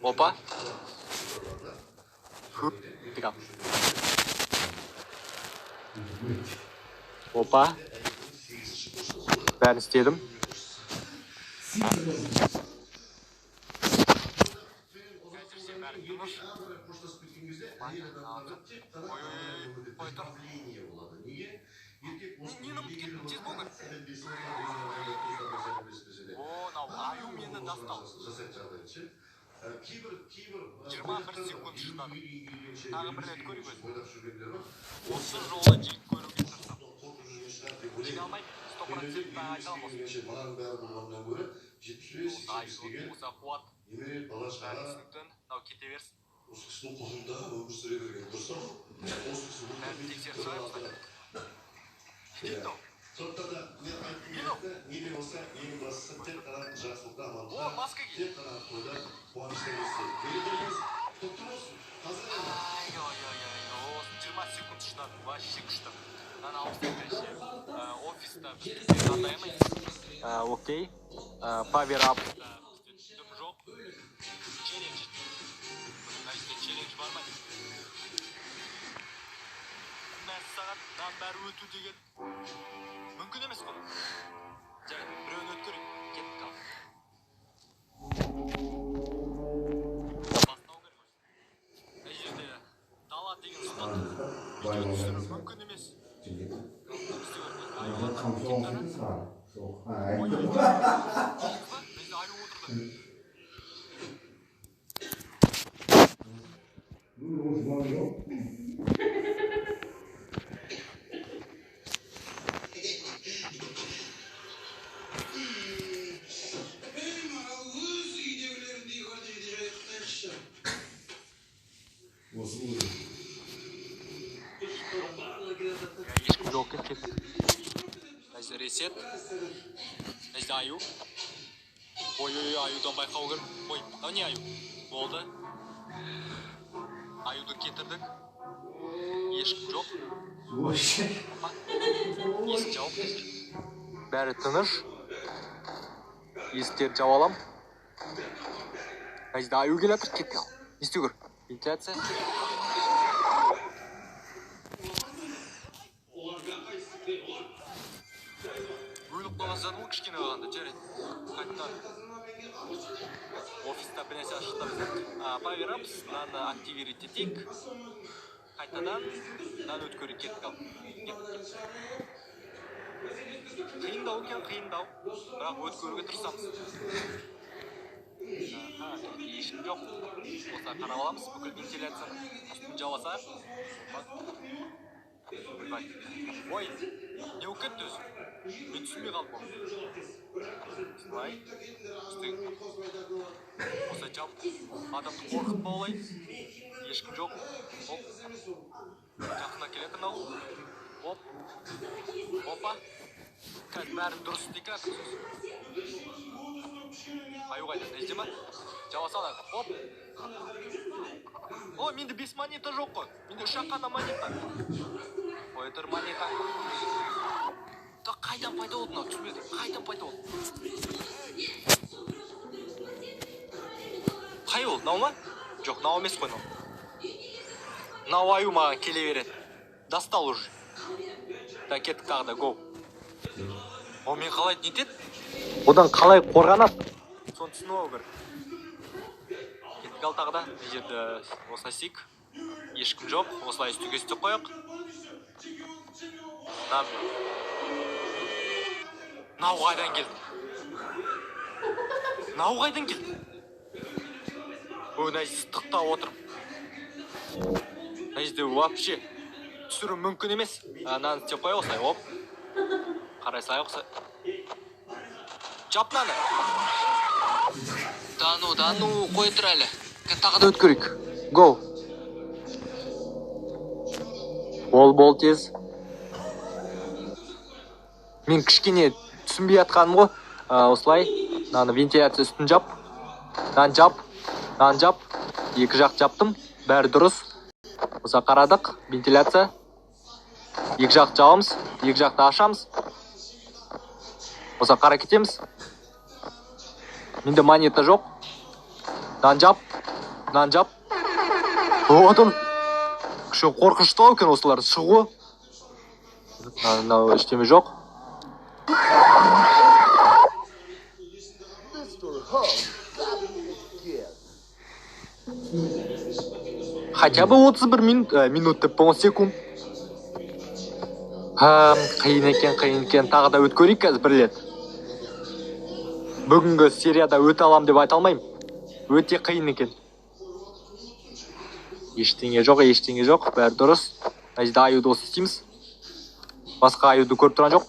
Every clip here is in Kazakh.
Опа. Опа. Бәрін істедім. Жиырма бір секунд шыдадым. Тағы бір рет көрейік өзім. Осы жолы жиі көруге тырысамын. Жеңе алмаймын. 100% айта алмасын. Оса қуат. Түсініктен, мынау кете берсін. Бәрін тексеріп шығайық. Жетті. О, маска ки. Ай-ай-ай-ай. 20 секунд шыдадым. Вообще күшті. Мынаны алып тастайыншы. Офиста атаймыз. Окей. Power up. Түтім жоқ. Челлендж. Челлендж бар ма? Мәссағаттан бәрі өту деген мүмкін емес қой. Жарайды, біреуін өткөрейік. Кетіп қал. Бастау керек өзі. Мына жерде дала деген сұлтан. Видео түсіру мүмкін емес. Ешкім жоқ екен. Қазір ресет. Қазір аю. Ой-ой-ой, аюдан байқау кір. Ой, мынау не аю? Болды. Аюды кетірдік. Ешкім жоқ. Есік жауып қазір. Бәрі тыныш. Есіктерді жауып алам. Қазір аю келе жатыр, кетіп қал. Не істеу керек? Вентиляция. Өліп қалған заты ол кішкене қалғанда, жарайды. Қайтынан офиста бір нәрсе ашықтап Power Ups, мынаны активировать етейік. Қайтадан мынаны өткөріп кетіп қал. Қиындау екен, қиындау. Бірақ өткөруге тырысамыз. Ешкім жоқ. Осылай қарап аламыз, бүкіл вентиляцияны үстін жауаса. Ой, не болып кетті өзі? Мен түсінбей қалдым ол. Осылай. Осылай жауып. Адамды қорқытпа олай. Ешкім жоқ. Оп. Жақына келетін ау. Оп. Опа. Қазір бәрі дұрыс істейік атыр. Аю қайда, нәжде ма? Жауа салады. Оп. О, менде 5 монета жоқ қой. Менде 3 қана монета. Ой, тұр монета. Қайдан пайда болды мынау? Түсінбедім. Қайдан пайда болды? Қай ол? Мынау ма? Жоқ, мынау емес қой мынау. Мынау аю маған келе береді. Достал уже. Да, кеттік тағы да, гоу. О, мен қалай нетеді? Одан қалай қорғанады? Соны түсініп алу керек. Кеттік ал тағы да. Бұл жерде осылай істейік. Ешкім жоқ. Осылай үстіге істеп қояқ. Мынау қайдан келді? Мынау қайдан келді? Ой, мына жерде тықтап отырмын. Мына жерде вообще түсіру мүмкін емес. Мынаны істеп қояқ осылай. Оп. Қарай салайық осылай. Жап мынаны. Да ну, қой тұр әлі. Тағы да өткөрейік. Go. Бол тез. Мен кішкене түсінбей атқаным ғой. Осылай. Мынаны вентиляция үстін жап. Мынаны жап. екі жақ жаптым, бәрі дұрыс. Осыға қарадық, вентиляция. Екі жақ жауымыз, екі жақты ашамыз. Осыға қара кетеміз. Менде монета жоқ. Мынаны жап. Одан күші қорқыныштау екен осыларды шығу. Мынау ештеме жоқ. Хотя бы 31 минут деп 10 секунд. Қиын екен. Тағы да өткөрейік қазір бір рет. Бүгінгі серияда өте алам деп айта алмаймын. Өте қиын екен. Ештеңе жоқ. Бәрі дұрыс. Мәжді аюды осы істейміз. Басқа аюды көріп тұрған жоқ.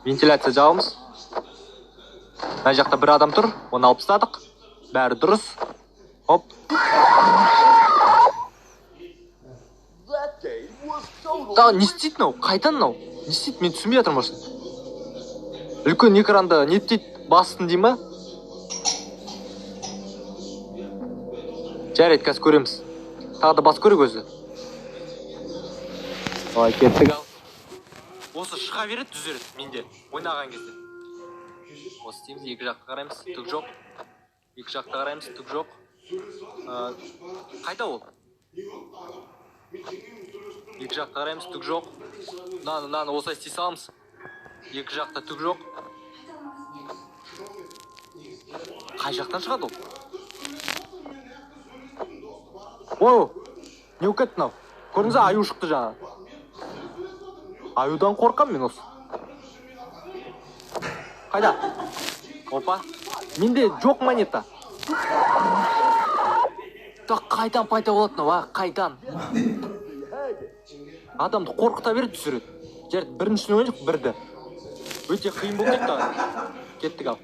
Вентиляция жауымыз. Мына жақта бір адам тұр. Оны алып тастадық. Бәрі дұрыс. Оп. Не істейді мынау? Қайдан мынау? Не істейді? Мен түсінбей жатырмын осыны. Үлкен экранды не дейді? Бастын дей ма? Жарайды, қазір көреміз. Тағы да бас көрек өзі. Ой, кеттік ал. Осы шыға береді, түзереді менде ойнаған кезде. Осы істейміз, екі жақты қараймыз, түк жоқ. Екі жақты қараймыз, түк жоқ. Қайда ол? Екі жақты қараймыз, түк жоқ. Мынаны осылай істей саламыз. Екі жақта түк жоқ. Қай жақтан шығады ол? Ой, не өкетті мынау? Көрдіңіз, аю шықты жаңа. Аюдан қорқам мен осы. Қайда? Опа. Менде жоқ монета. Қайдан пайда болады мынау, қайдан? Адамды қорқыта береді, түсіреді. Жарайды, біріншісін ойнайық, бірді. Өте қиын болды дейді да. Кеттік ал.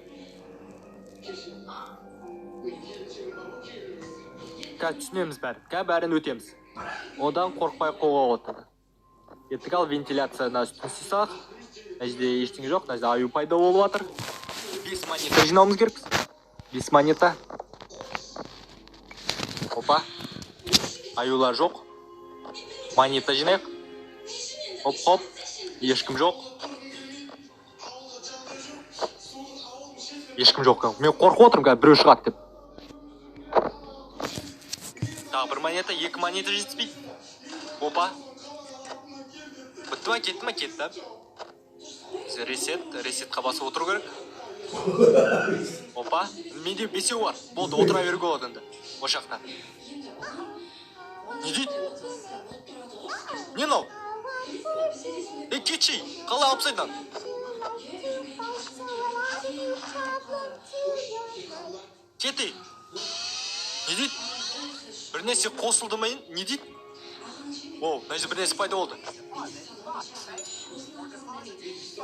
Қазір түсінеміз бәрін өтеміз. Одан қорқпай қолға отыр. Кеттік ал, вентиляцияна үстін сисақ. Әжде ештеңе жоқ, әжде аю пайда болып атыр. 5 монета жинауымыз керекпіз. 5 монета. Опа. Аюлар жоқ. Монета жинайық. Хоп. Ешкім жоқ. Мен қорқып отырмын, қазір біреу шығады деп. Тағы бір монета, 2 монета жетіспейді. Опа. Бітті ма, кетті ма? Кетті. Ресетқа басып отыру керек. Опа. Менде 5 бар. Болды, отыра беруге болады енді. Ошақта. Не дейді? Не мынау? Кетшей, қалай алып сайдан? Кетей. Не дейді? Бір нәрсе қосылды ма? Не дейді? Оу, мына бір нәрсе пайда болды.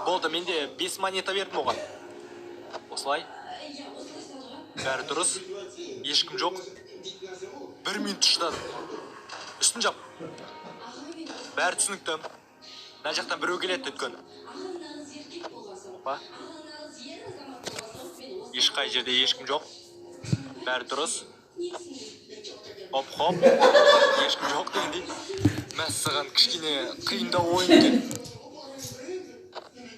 Болды, менде 5 монета бердім оған. Осылай. Бәрі дұрыс. Ешкім жоқ. 1 минут шыдадым. Үстін жап. Бәрі түсінікті. Мына жақтан біреу келеді өткені. Опа. Ешқай жерде ешкім жоқ. Бәрі дұрыс. Хоп. Ешкім жоқ дегендей. Мәссаған кішкене қиында ойын екен.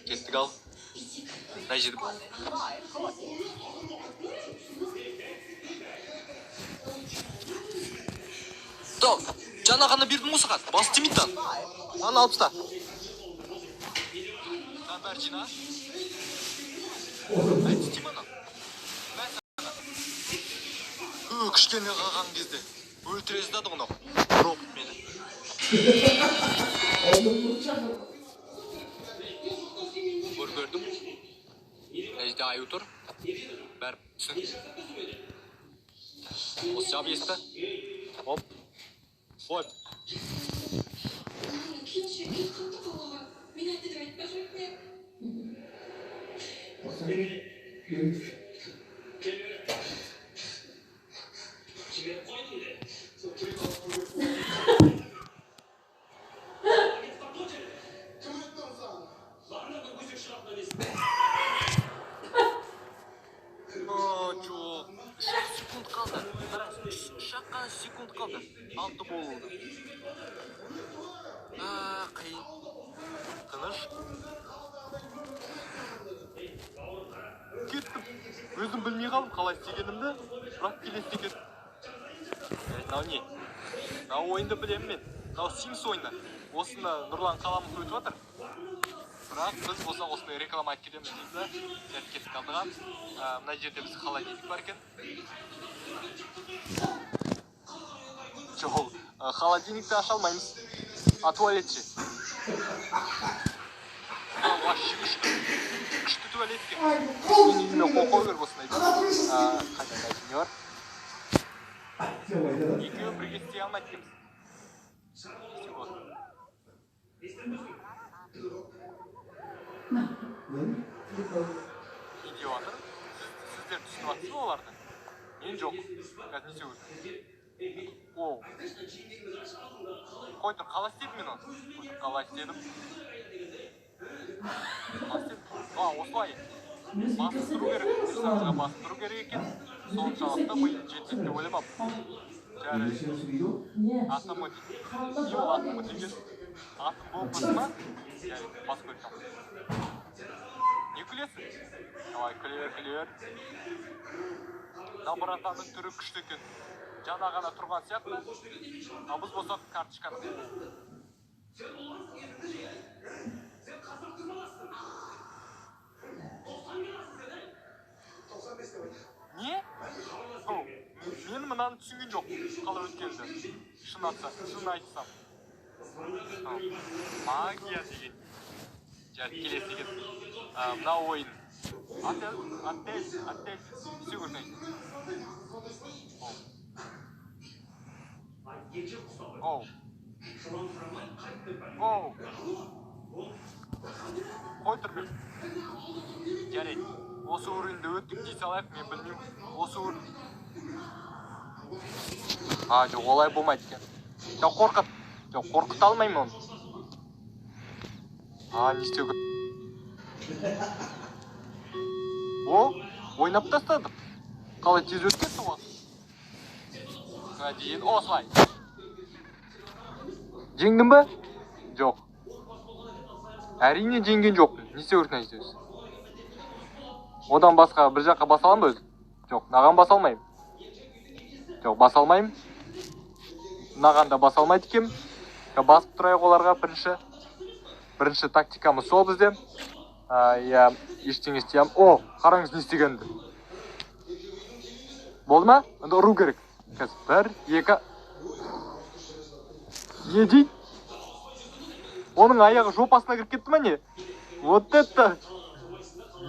Кеттік ал. Мына жерде. Топ, жаңа ғана бердің осыған. Бас тимейді. Аны алып та. Бәрі жина. Айты тима ана. Кішкене қаған кезде. Өлтірезді ады ғына. Робот мені. Көрдім. Әжде аю тұр. Бәрі түсін. Осы жап есті. Оп. Ой. Секунд қалды. ғана секунд қалды. 6 болуды. Қиын. Тыныш. Кеттім. Өзім білмей қалдым қалай істегенімді. Бірақ келесі екен. Мынау не? Мынау ойынды білемін мен. Мынау Sims ойыны. Осында Нұрлан қаламыз өтіп жатыр. Бірақ біз болса осыны реклама айтып кетеміз дейді. Жарты кеттік алдыға. Мына жерде біз холодильник бар екен. Жоқ, холодильникті аша алмаймыз. А туалет ше? Вообще күшті туалет екен. Мен үйіме қол қой көріп осыны айтып. Қайда мәдіне бар? Екеуі бірге істей алмайды екенбіз. Не деп жатыр? Сіздер түсініп жатсыз ба оларды? Мен жоқ. Қазір не істеу керек? Оу. Қой тұр, қалай істедім мен оны? Қалай істедім? Осылай. Бастыру керек. Сағызға бастыру керек екен. Соншалықты миым жетеді деп ойламап. Жарайды. Атым өтейді. Не ол атым өтейген? Атым болмасы ма? Жарайды, бас көрсем. Не күлесің? Давай, күлер. Набыратаның түрі күшті екен. Жана ғана тұрған сияқты. А біз болсақ карточканы. Не? Мен мынаны түсінген жоқ. Қалай өткенді. Шын айтсам. Магия деген. Жарты келесі екен. Мына ойын. Отель. Все көрсейін. Оу. Қой тұр мен. Жарайды. Осы өрінді өттік дей салайық, мен білмеймін. Осы өрін. Жоқ, олай болмайды екен. Жоқ, қорқыт алмаймын оны. Не істеу керек? Ойнап тастадық. Қалай тез өткенді ғой? Дейін, осылай. Жеңдің ба? Жоқ. Әрине жеңген жоқпын. Не істеу керек нәрсесі? Одан басқа бір жаққа баса аламын ба өзім? Жоқ, наған баса алмаймын. Жоқ, баса алмаймын. Наған да баса алмайды екенмін. Басып тұрайық оларға бірінші тактикамыз сол бізде. Ештеңе істеймін. Қараңыз не істегенді. Болды ма? Онда ұру керек. Қазір 1, 2. Не дейді? Оның аяғы жопасына кіріп кетті ма не? Вот это!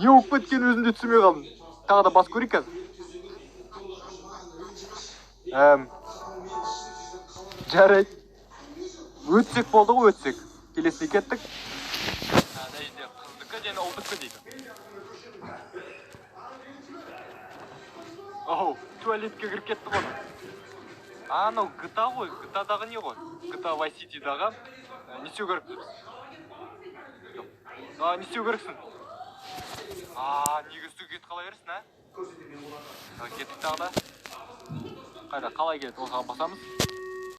Не оқып кеткен өзінде түсірмей қалдым. Тағы да бас көрейік қазір. Жарайды. Өтсек болды ғой, өтсек. Келесіне кеттік. Дәйде қыздықы және ұлдықы дейді. Туалетке кіріп кетті ғой. Анау GTA ғой, GTA-дағы не ғой? GTA Vice City-дағы не істеу керек біз? Не істеу керексің? Неге үстіге кетіп қала бересің, кеттік тағы да. Қайда, қалай келеді? Осыған басамыз.